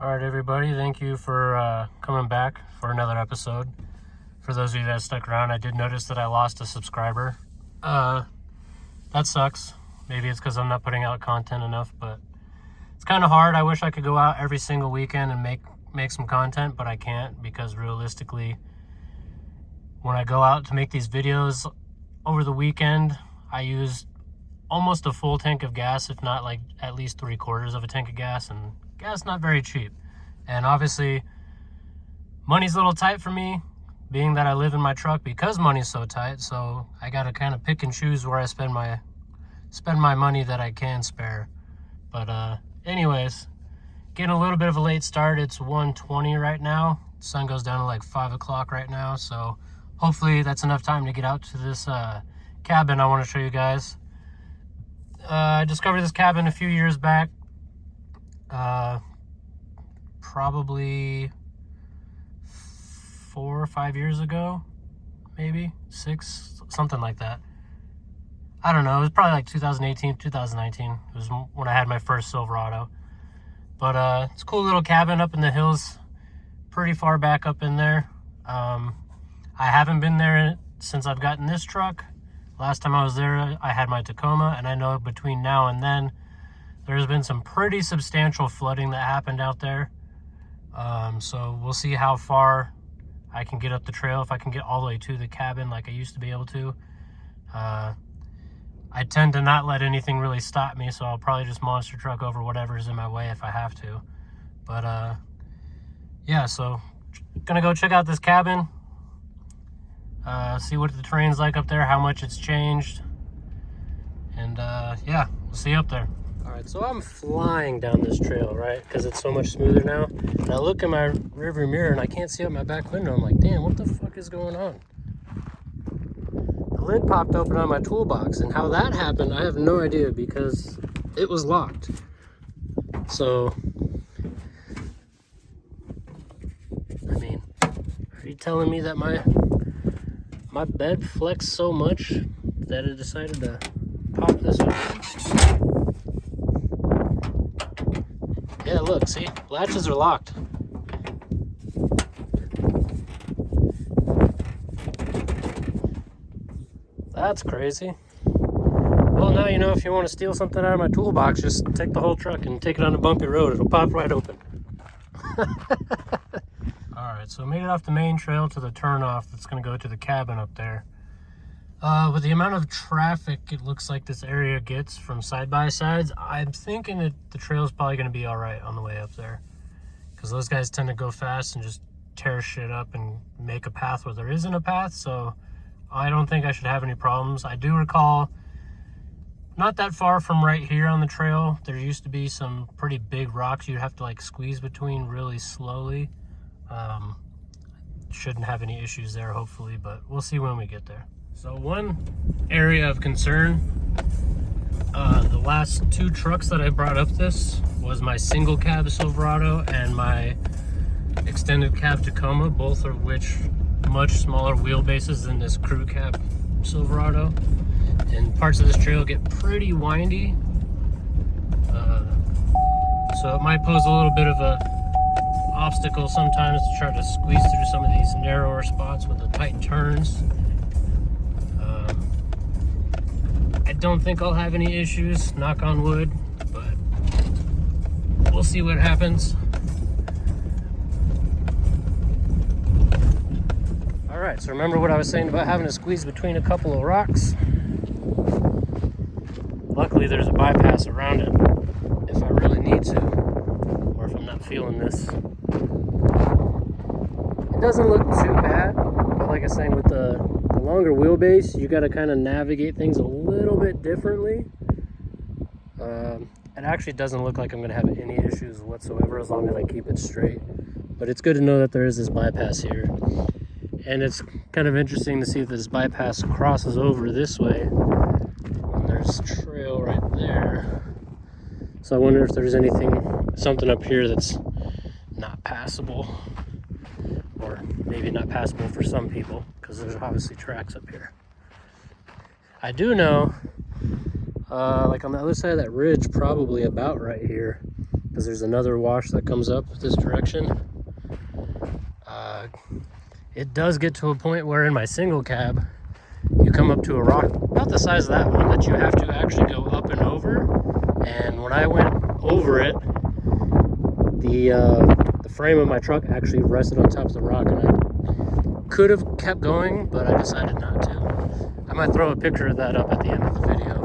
All right, everybody, thank you for coming back for another episode. For those of you that stuck around, I did notice that I lost a subscriber. That sucks. Maybe it's because I'm not putting out content enough, but it's kind of hard. I wish I could go out every single weekend and make some content, but I can't because realistically, when I go out to make these videos over the weekend, I use almost a full tank of gas, if not like at least 3/4 of a tank of gas, and gas not very cheap. And obviously money's a little tight for me, being that I live in my truck because money's so tight. So I gotta kind of pick and choose where I spend my money that I can spare. But anyways, getting a little bit of a late start. It's 1:20 right now. The sun goes down at like 5 o'clock right now, so hopefully that's enough time to get out to this cabin I want to show you guys. I discovered this cabin a few years back, probably 4 or 5 years ago, maybe 6, something like that. I don't know, it was probably like 2018, 2019. It was when I had my first Silverado. But it's a cool little cabin up in the hills, pretty far back up in there. I haven't been there since I've gotten this truck. Last time I was there, I had my Tacoma, and I know between now and then, there's been some pretty substantial flooding that happened out there. So we'll see how far I can get up the trail, if I can get all the way to the cabin like I used to be able to. I tend to not let anything really stop me, so I'll probably just monster truck over whatever's in my way if I have to. But yeah, so gonna go check out this cabin. See what the terrain's like up there, how much it's changed, and yeah, we'll see you up there. All right, so I'm flying down this trail, right, because it's so much smoother now, and I look in my rearview mirror and I can't see out my back window. I'm like, damn, what the fuck is going on? The lid popped open on my toolbox, and how that happened I have no idea because it was locked. So I mean, are you telling me that my bed flexed so much that it decided to pop this open? Yeah, look, see? Latches are locked. That's crazy. Well, now you know, if you want to steal something out of my toolbox, just take the whole truck and take it on a bumpy road. It'll pop right open. Alright, so made it off the main trail to the turnoff that's going to go to the cabin up there. With the amount of traffic it looks like this area gets from side-by-sides, I'm thinking that the trail's probably going to be alright on the way up there. Because those guys tend to go fast and just tear shit up and make a path where there isn't a path, so I don't think I should have any problems. I do recall, not that far from right here on the trail, there used to be some pretty big rocks you'd have to like squeeze between really slowly. Shouldn't have any issues there, hopefully, but we'll see when we get there. So one area of concern, the last 2 trucks that I brought up this was my single cab Silverado and my extended cab Tacoma, both of which much smaller wheelbases than this crew cab Silverado. And parts of this trail get pretty windy, so it might pose a little bit of a obstacle sometimes to try to squeeze through some of these narrower spots with the tight turns. I don't think I'll have any issues, knock on wood, but we'll see what happens. All right, so remember what I was saying about having to squeeze between a couple of rocks? Luckily there's a bypass around it if I really need to, or if I'm not feeling this. It doesn't look too bad, but like I was saying, with the longer wheelbase, you got to kind of navigate things a little bit differently. It actually doesn't look like I'm going to have any issues whatsoever as long as I keep it straight. But it's good to know that there is this bypass here. And it's kind of interesting to see if this bypass crosses over this way. And there's a trail right there. So I wonder if there's something up here that's not passable. Or maybe not passable for some people, because there's obviously tracks up here. I do know, like on the other side of that ridge, probably about right here, because there's another wash that comes up this direction. It does get to a point where in my single cab, you come up to a rock about the size of that one that you have to actually go up and over. And when I went over it, the frame of my truck actually rested on top of the rock, and I could have kept going, but I decided not to. I might throw a picture of that up at the end of the video.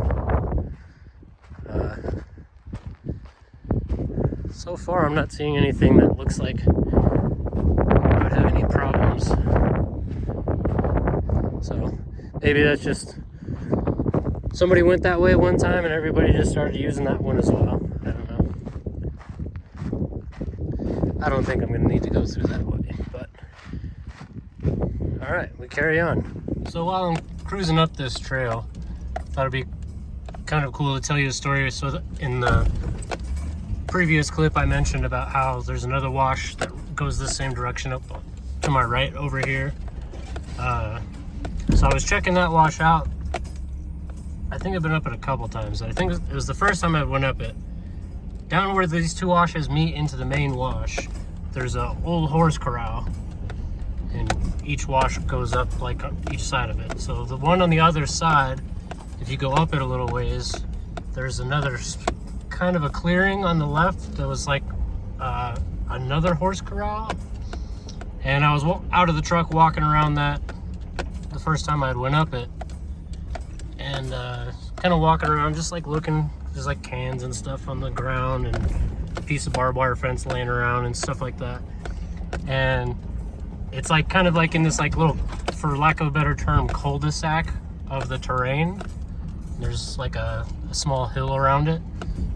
So far, I'm not seeing anything that looks like I would have any problems. So maybe that's just somebody went that way one time and everybody just started using that one as well. I don't know. I don't think I'm going to need to go through that way, but all right, we carry on. So while I'm cruising up this trail, I thought it'd be kind of cool to tell you a story. So in the previous clip, I mentioned about how there's another wash that goes the same direction up to my right over here. So I was checking that wash out. I think I've been up it a couple times. I think it was the first time I went up it. Down where these two washes meet into the main wash, there's a old horse corral, and each wash goes up like each side of it. So the one on the other side, if you go up it a little ways, there's another kind of a clearing on the left that was like another horse corral. And I was out of the truck walking around that the first time I went up it, and kind of walking around just like looking, there's like cans and stuff on the ground and a piece of barbed wire fence laying around and stuff like that. And it's like kind of like in this like little, for lack of a better term, cul-de-sac of the terrain. There's like a small hill around it.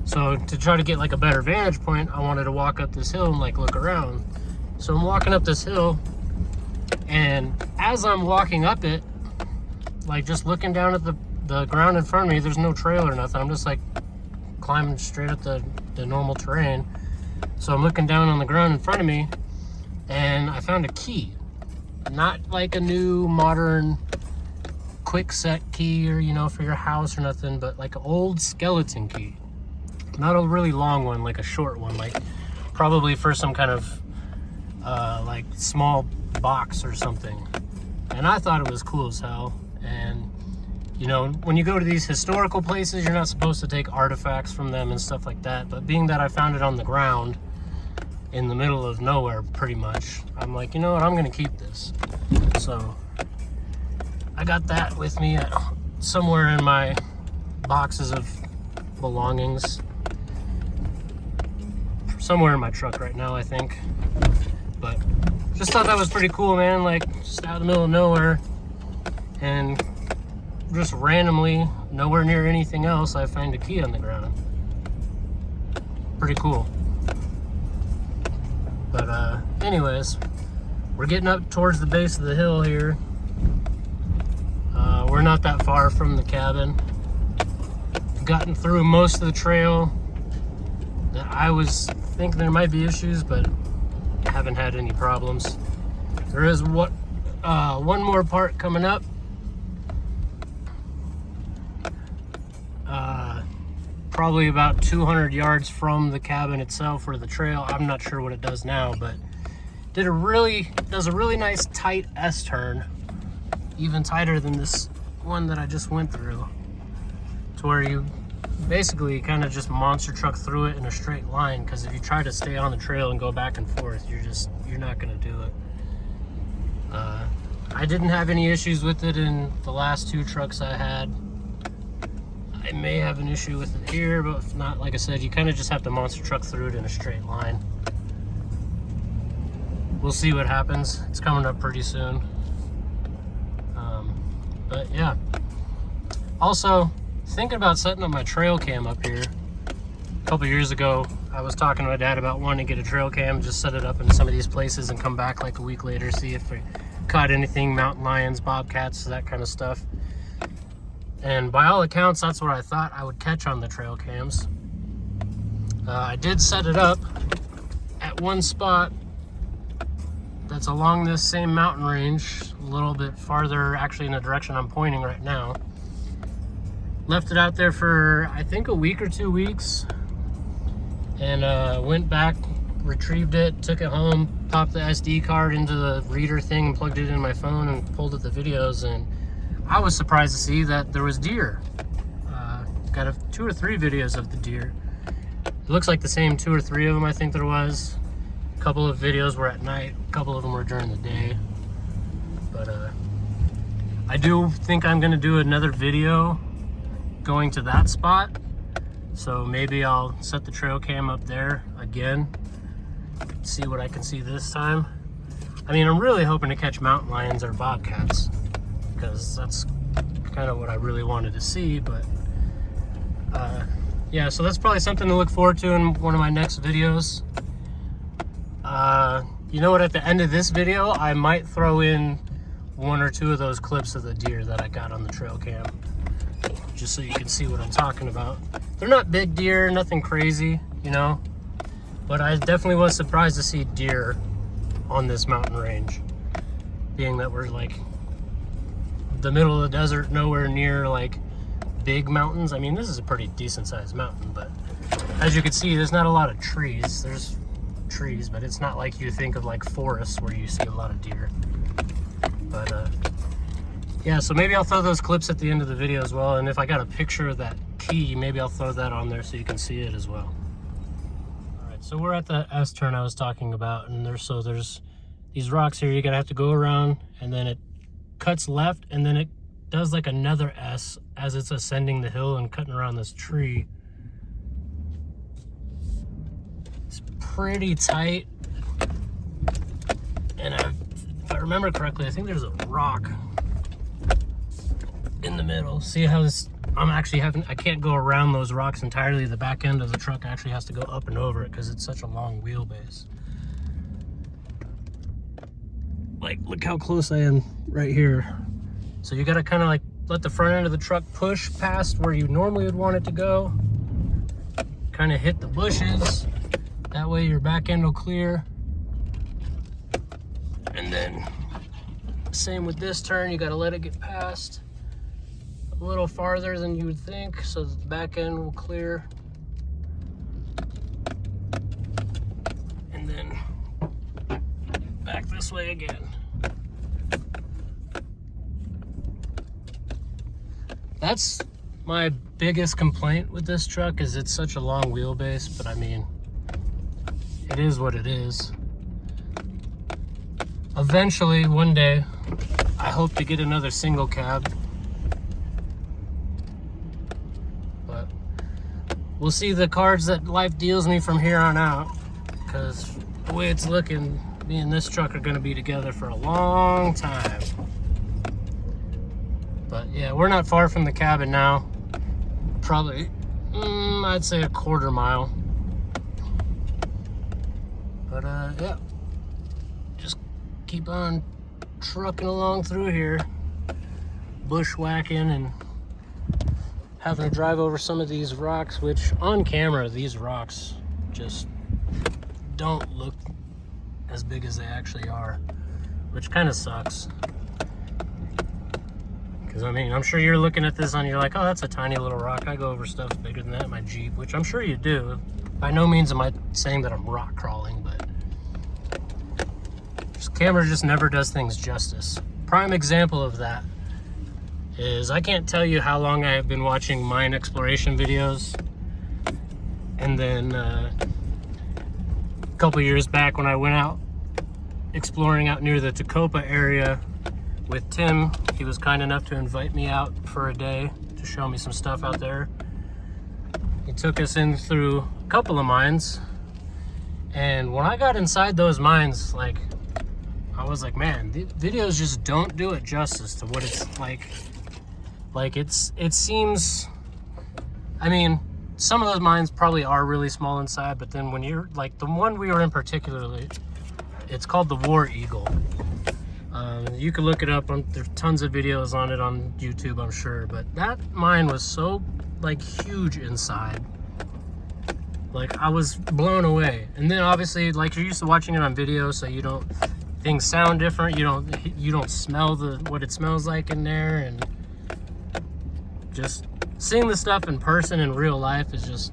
So to try to get like a better vantage point, I wanted to walk up this hill and like look around. So I'm walking up this hill, and as I'm walking up it, like just looking down at the ground in front of me, there's no trail or nothing. I'm just like climbing straight up the normal terrain. So I'm looking down on the ground in front of me, and I found a key. Not like a new modern quick set key or, you know, for your house or nothing, but like an old skeleton key. Not a really long one, like a short one, like probably for some kind of like small box or something. And I thought it was cool as hell. And you know, when you go to these historical places, you're not supposed to take artifacts from them and stuff like that. But being that I found it on the ground in the middle of nowhere, pretty much, I'm like, you know what, I'm gonna keep this. So I got that with me somewhere in my boxes of belongings, somewhere in my truck right now, I think. But just thought that was pretty cool, man. Like, just out in the middle of nowhere, and just randomly, nowhere near anything else, I find a key on the ground. Pretty cool. But anyways, we're getting up towards the base of the hill here. We're not that far from the cabin. Gotten through most of the trail. I was thinking there might be issues, but haven't had any problems. There is one more part coming up. Probably about 200 yards from the cabin itself or the trail. I'm not sure what it does now, but does a really nice tight S-turn, even tighter than this one that I just went through, to where you basically kind of just monster truck through it in a straight line, because if you try to stay on the trail and go back and forth, you're not going to do it. I didn't have any issues with it in the last two trucks I had. I may have an issue with it here, but if not, like I said, you kind of just have to monster truck through it in a straight line. We'll see what happens. It's coming up pretty soon. But yeah. Also, thinking about setting up my trail cam up here. A couple years ago, I was talking to my dad about wanting to get a trail cam, just set it up in some of these places and come back like a week later, see if we caught anything, mountain lions, bobcats, that kind of stuff. And by all accounts, that's what I thought I would catch on the trail cams. I did set it up at one spot that's along this same mountain range, a little bit farther actually in the direction I'm pointing right now. Left it out there for, I think, a week or 2 weeks. and went back, retrieved it, took it home, popped the SD card into the reader thing and plugged it in my phone and pulled up the videos, and I was surprised to see that there was deer. Got 2 or 3 videos of the deer. It looks like the same 2 or 3 of them I think there was. A couple of videos were at night, a couple of them were during the day. But I do think I'm gonna do another video going to that spot. So maybe I'll set the trail cam up there again, see what I can see this time. I mean, I'm really hoping to catch mountain lions or bobcats, because that's kind of what I really wanted to see. But yeah, so that's probably something to look forward to in one of my next videos. You know what, at the end of this video, I might throw in 1 or 2 of those clips of the deer that I got on the trail cam, just so you can see what I'm talking about. They're not big deer, nothing crazy, you know, but I definitely was surprised to see deer on this mountain range, being that we're like the middle of the desert, nowhere near like big mountains. I mean, this is a pretty decent sized mountain, but as you can see, there's not a lot of trees. There's trees, but it's not like you think of like forests where you see a lot of deer. But yeah, so maybe I'll throw those clips at the end of the video as well, and if I got a picture of that key, maybe I'll throw that on there so you can see it as well. All right, so we're at the S-turn I was talking about, and there's these rocks here. You're gonna have to go around, and then it cuts left, and then it does like another S as it's ascending the hill and cutting around this tree. It's pretty tight, and if I remember correctly, I think there's a rock in the middle. See how this, I can't go around those rocks entirely. The back end of the truck actually has to go up and over it because it's such a long wheelbase. Like, look how close I am right here. So you gotta kind of like let the front end of the truck push past where you normally would want it to go. Kind of hit the bushes. That way your back end will clear. And then same with this turn, you gotta let it get past a little farther than you would think so that the back end will clear. And then back this way again. That's my biggest complaint with this truck, is it's such a long wheelbase, but I mean, it is what it is. Eventually, one day, I hope to get another single cab. But we'll see the cards that life deals me from here on out, because the way it's looking, me and this truck are going to be together for a long time. But yeah, we're not far from the cabin now. Probably, I'd say a quarter mile. But yeah, just keep on trucking along through here, bushwhacking and having to drive over some of these rocks, which on camera, these rocks just don't look as big as they actually are, which kind of sucks. Because I mean, I'm sure you're looking at this and you're like, oh, that's a tiny little rock. I go over stuff bigger than that in my Jeep, which I'm sure you do. By no means am I saying that I'm rock crawling, but this camera just never does things justice. Prime example of that is I can't tell you how long I have been watching mine exploration videos. And then a couple years back when I went out exploring out near the Tacopa area with Tim, he was kind enough to invite me out for a day to show me some stuff out there. He took us in through a couple of mines, and when I got inside those mines, like, I was like, man, the videos just don't do it justice to what it's like. Like, it seems, I mean, some of those mines probably are really small inside, but then when you're, like, the one we were in particularly, it's called the War Eagle. You can look it up, there's tons of videos on it on YouTube, I'm sure, but that mine was so, like, huge inside. Like, I was blown away. And then obviously, like, you're used to watching it on video, so you don't, things sound different, you don't smell what it smells like in there, and just seeing the stuff in person in real life is just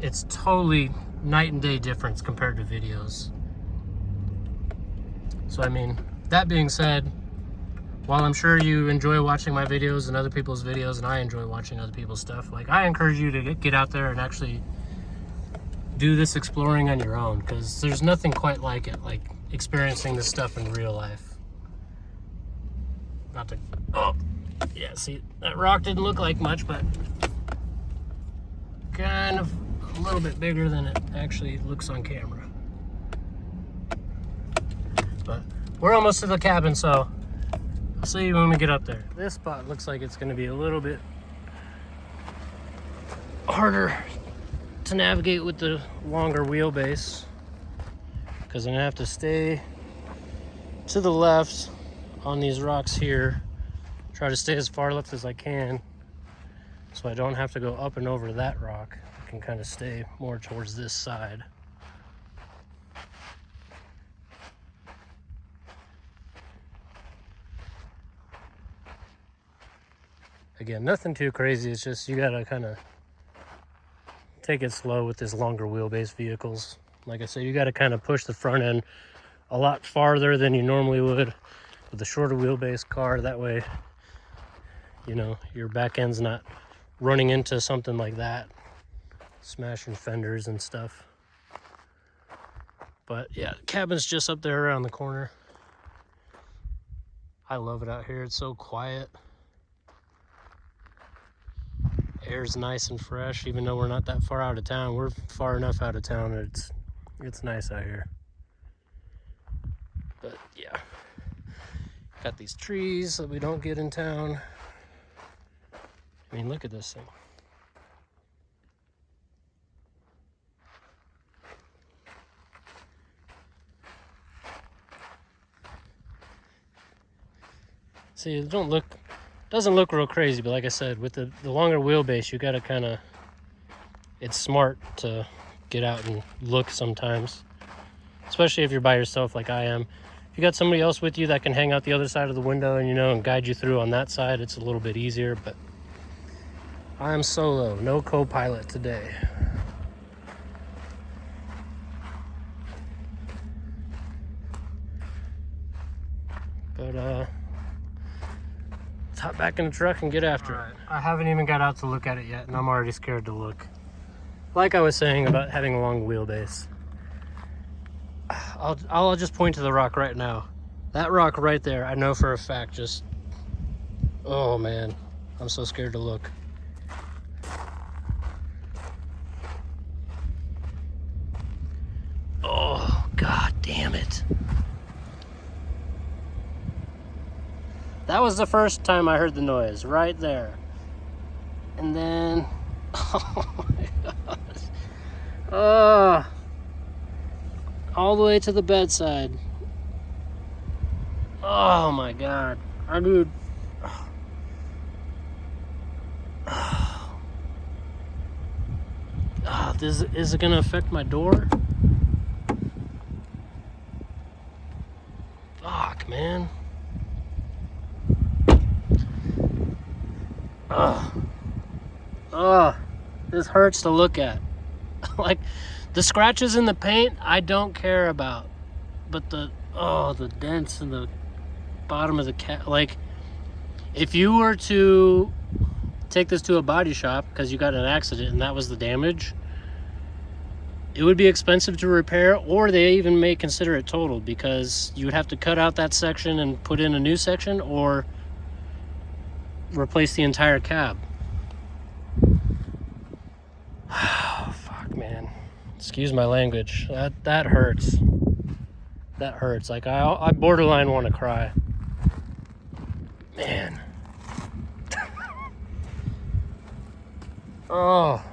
it's totally night and day difference compared to videos. So I mean, that being said, while I'm sure you enjoy watching my videos and other people's videos, and I enjoy watching other people's stuff, like, I encourage you to get out there and actually do this exploring on your own, because there's nothing quite like it, like experiencing this stuff in real life. Not to, oh, yeah, see, that rock didn't look like much, but kind of a little bit bigger than it actually looks on camera. But we're almost to the cabin, so I'll see you when we get up there. This spot looks like it's going to be a little bit harder to navigate with the longer wheelbase, because I'm going to have to stay to the left on these rocks here. Try to stay as far left as I can so I don't have to go up and over that rock. I can kind of stay more towards this side. Again, nothing too crazy. It's just you gotta kind of take it slow with this longer wheelbase vehicles. Like I said, you gotta kind of push the front end a lot farther than you normally would with a shorter wheelbase car. That way, you know, your back end's not running into something like that, smashing fenders and stuff. But yeah, the cabin's just up there around the corner. I love it out here. It's so quiet. Air's nice and fresh, even though we're not that far out of town. We're far enough out of town that it's nice out here. But yeah, got these trees that we don't get in town. I mean, look at this thing. See, it doesn't look real crazy, but like I said, with the longer wheelbase, you gotta kind of, it's smart to get out and look sometimes, especially if you're by yourself like I am. If you got somebody else with you that can hang out the other side of the window and, you know, and guide you through on that side, it's a little bit easier. But I'm solo, no co-pilot today. But let's hop back in the truck and get after it. I haven't even got out to look at it yet, and I'm already scared to look. Like I was saying about having a long wheelbase, I'll just point to the rock right now. That rock right there, I know for a fact, just, oh man, I'm so scared to look. Oh, god damn it. That was the first time I heard the noise, right there. And then, oh my god. All the way to the bedside. Oh my god. I dude. Is it gonna affect my door? Fuck, man. This hurts to look at. Like, the scratches in the paint, I don't care about. But the dents in the bottom of the cat, like, if you were to take this to a body shop because you got in an accident and that was the damage, it would be expensive to repair, or they even may consider it totaled, because you would have to cut out that section and put in a new section, or replace the entire cab. Oh, fuck, man. Excuse my language. That hurts. That hurts. Like, I borderline want to cry. Man. Oh,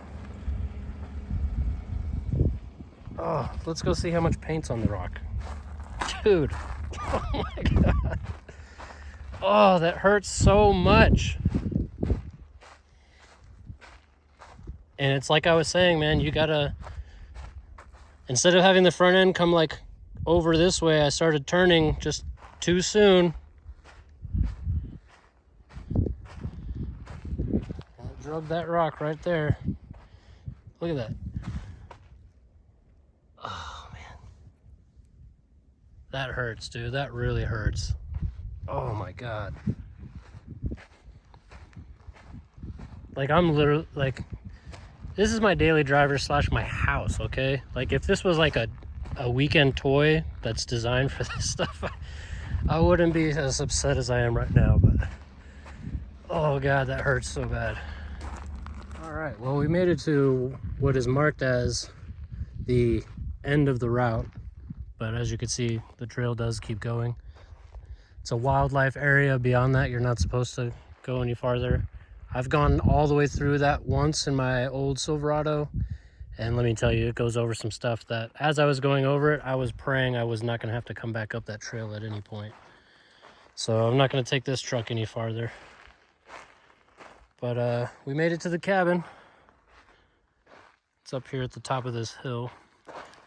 let's go see how much paint's on the rock. Dude. Oh my god. Oh, that hurts so much. And it's like I was saying, man, you gotta, instead of having the front end come like over this way, I started turning just too soon. I drug that rock right there. Look at that. Oh, man. That hurts, dude. That really hurts. Oh, my God. Like, I'm literally, like, this is my daily driver / my house, okay? Like, if this was like a weekend toy that's designed for this stuff, I wouldn't be as upset as I am right now, but oh God, that hurts so bad. All right, well, we made it to what is marked as the end of the route, but as you can see, the trail does keep going. It's a wildlife area. Beyond that, you're not supposed to go any farther. I've gone all the way through that once in my old Silverado, and let me tell you, it goes over some stuff that, as I was going over it, I was praying I was not going to have to come back up that trail at any point. So I'm not going to take this truck any farther. But we made it to the cabin. It's up here at the top of this hill.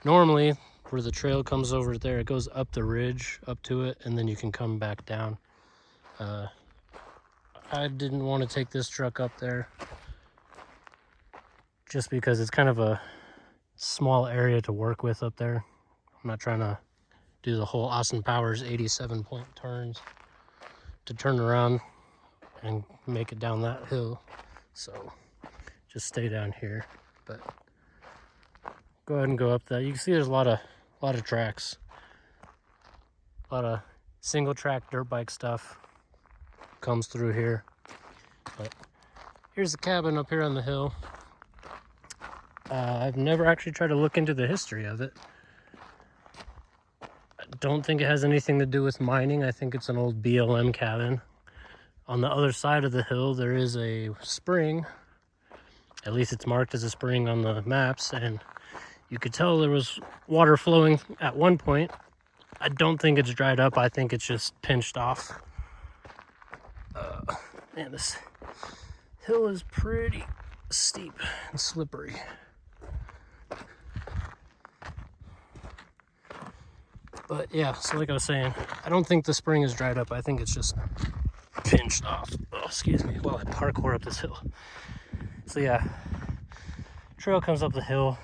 Normally, where the trail comes over there, it goes up the ridge, up to it, and then you can come back down. I didn't want to take this truck up there just because it's kind of a small area to work with up there. I'm not trying to do the whole Austin Powers 87-point turns to turn around and make it down that hill. So just stay down here. But go ahead and go up that. You can see there's a lot of tracks. A lot of single track dirt bike stuff comes through here. But here's the cabin up here on the hill. I've never actually tried to look into the history of it. I don't think it has anything to do with mining. I think it's an old BLM cabin. On the other side of the hill, there is a spring. At least it's marked as a spring on the maps, and you could tell there was water flowing at one point. I don't think it's dried up. I think it's just pinched off. Man, this hill is pretty steep and slippery. But yeah, so like I was saying, I don't think the spring is dried up. I think it's just pinched off. Oh, excuse me, while I parkour up this hill. So yeah, trail comes up the hill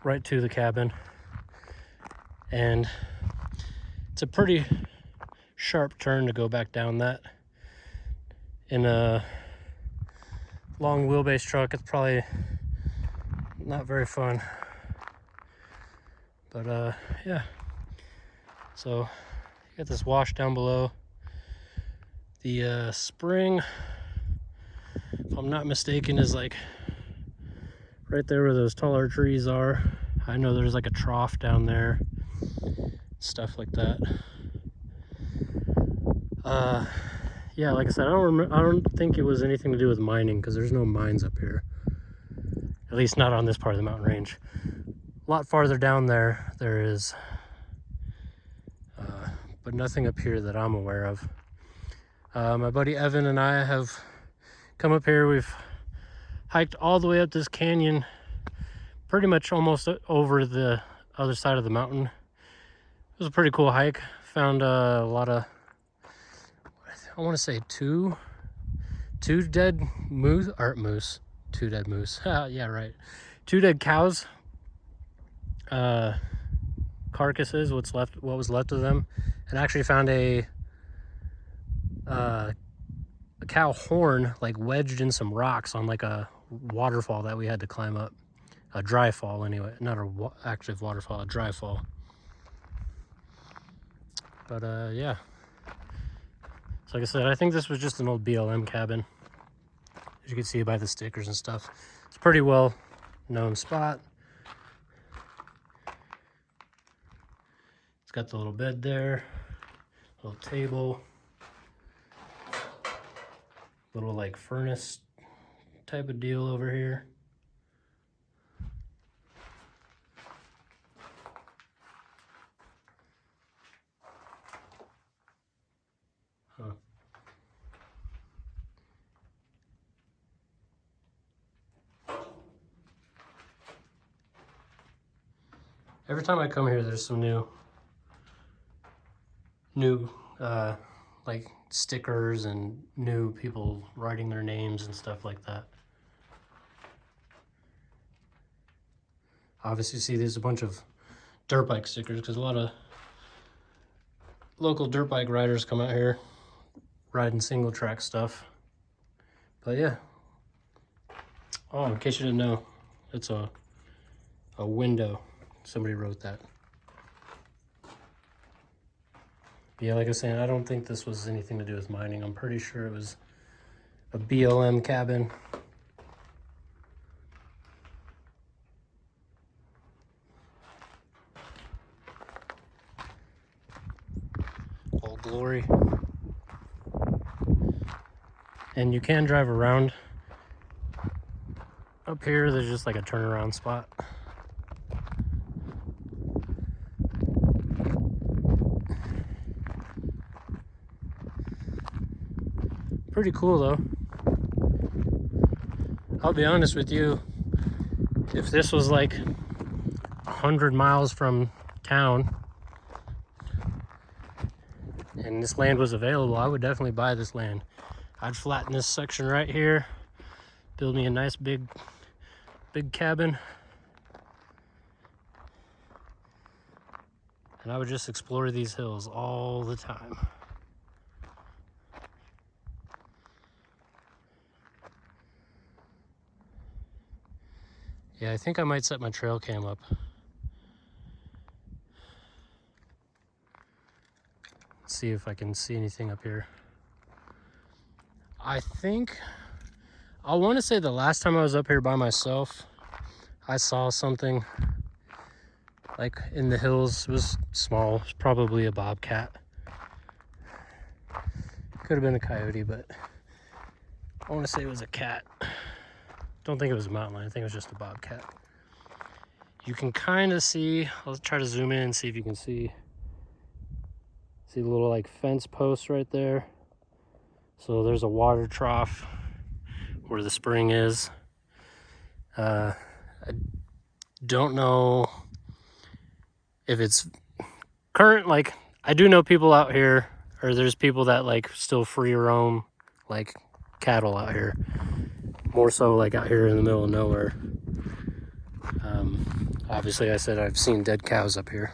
right to the cabin, and it's a pretty sharp turn to go back down that. In a long wheelbase truck, it's probably not very fun. But yeah, so you got this wash down below. The spring, if I'm not mistaken, is like right there where those taller trees are. I know there's like a trough down there, stuff like that. Yeah, like I said, I don't think it was anything to do with mining, because there's no mines up here, at least not on this part of the mountain range. A lot farther down there is, but nothing up here that I'm aware of. My buddy Evan and I have come up here. We've hiked all the way up this canyon, pretty much almost over the other side of the mountain. It was a pretty cool hike. Found a lot of, I want to say two dead moose, two dead moose. Yeah, right. 2 dead cows. Carcasses, what was left of them, and actually found a cow horn like wedged in some rocks on like a waterfall that we had to climb up. A dry fall anyway, not a active waterfall, a dry fall. But yeah, so like I said, I think this was just an old BLM cabin, as you can see by the stickers and stuff. It's a pretty well known spot. It's got the little bed there, little table, little like furnace type of deal over here. Huh. Every time I come here, there's some new like stickers and new people writing their names and stuff like that. Obviously, see there's a bunch of dirt bike stickers because a lot of local dirt bike riders come out here riding single track stuff. But yeah. Oh, in case you didn't know, it's a window. Somebody wrote that. Yeah, like I was saying, I don't think this was anything to do with mining. I'm pretty sure it was a BLM cabin. Old Glory. And you can drive around. Up here, there's just like a turnaround spot. Pretty cool though. I'll be honest with you, if this was like 100 miles from town and this land was available, I would definitely buy this land. I'd flatten this section right here, build me a nice big cabin, and I would just explore these hills all the time. Yeah, I think I might set my trail cam up. See if I can see anything up here. I want to say the last time I was up here by myself, I saw something like in the hills. It was small. It was probably a bobcat. Could have been a coyote, but I want to say it was a cat. Don't think it was a mountain lion. I think it was just a bobcat. You can kind of see, I'll try to zoom in and see if you can see the little like fence posts right there. So there's a water trough where the spring is. I don't know if it's current, like I do know people out here, or there's people that like still free roam like cattle out here. More so like out here in the middle of nowhere. Obviously I said I've seen dead cows up here.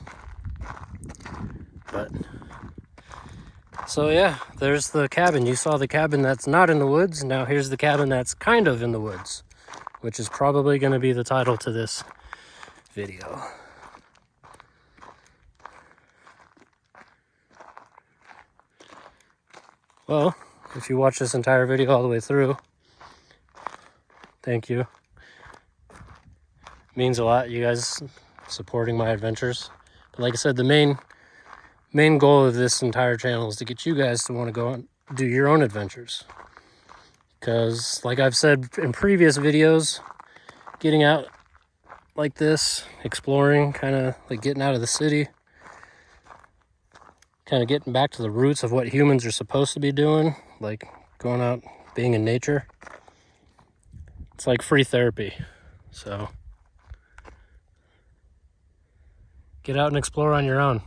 But so yeah, there's the cabin. You saw the cabin that's not in the woods. Now here's the cabin that's kind of in the woods, which is probably going to be the title to this video. Well, if you watch this entire video all the way through, thank you. It means a lot, you guys supporting my adventures. But like I said, the main goal of this entire channel is to get you guys to want to go and do your own adventures. Because like I've said in previous videos, getting out like this, exploring, kind of like getting out of the city, kind of getting back to the roots of what humans are supposed to be doing, like going out, being in nature. It's like free therapy. So get out and explore on your own.